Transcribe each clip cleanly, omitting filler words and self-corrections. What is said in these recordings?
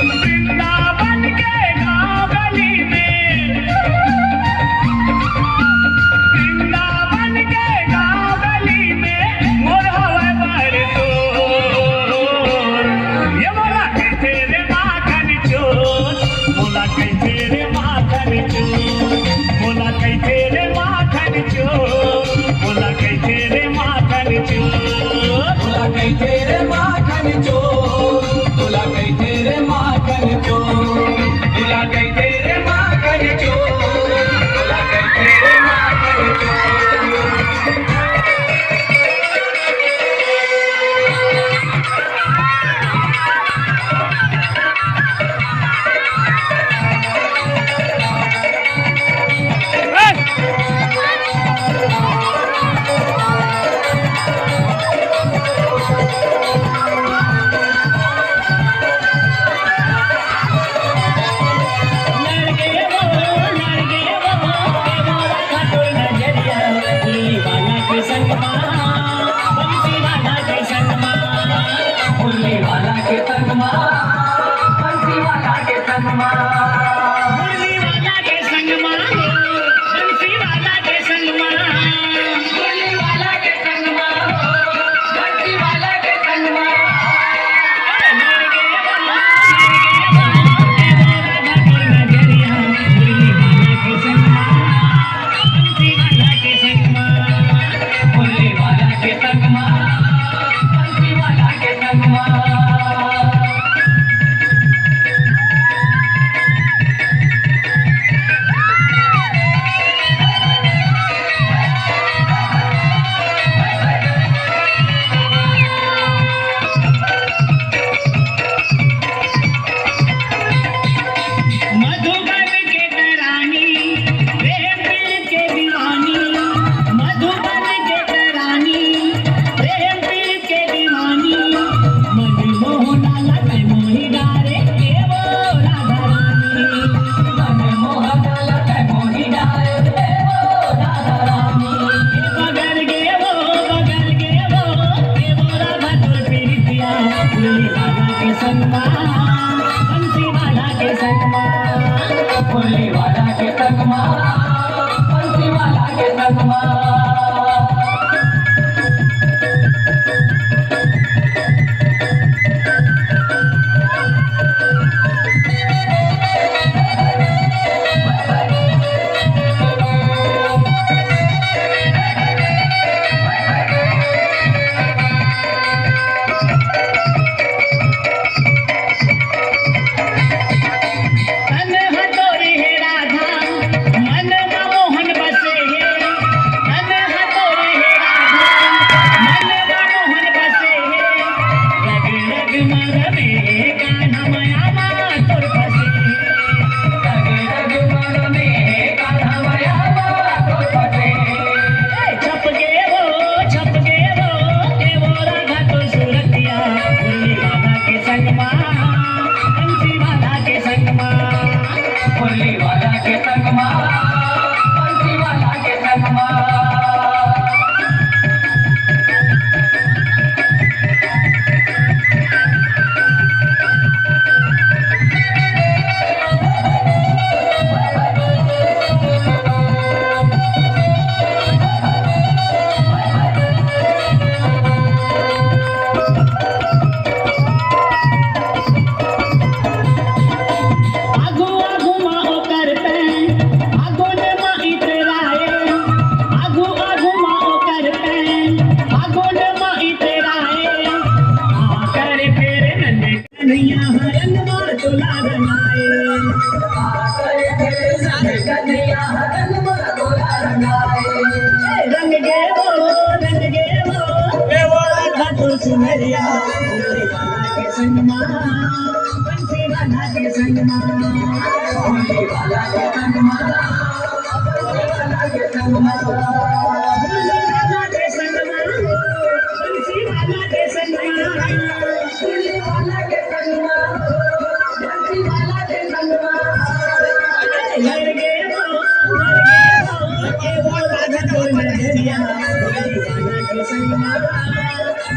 वृंदावन के गाँव गली में, वृंदावन के गाँव गली में मोर हवे बरसोर। ये मोला कहते रे माखन चोर, मोला कहते रे माखन चोर, मोला कहते रे माखन चोर, मोला कहते रे माखन चोर, मोला कहते रे माखन चोर, मोला कहते रे माखन चोर, मोला कहते रे माखन चोर, मोला कहते रे माखन चोर। मन रंग मला गोरा रंगाए रंग गे वो राधा तो सुनरिया भोले वाला के संग माँ बंसी वाला के संग माँ भोले वाला के संग माला भोले वाला के संग माला भोले वाला के संग माँ बंसी वाला के संग माँ भोले वाला के संग माला भक्ति वाला के संग माला राधा तो नजरिया भोले वाला के संग माँ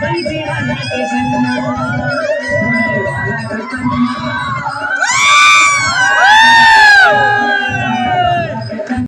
बंसी वाला के संग माँ भोले वाला के संग माला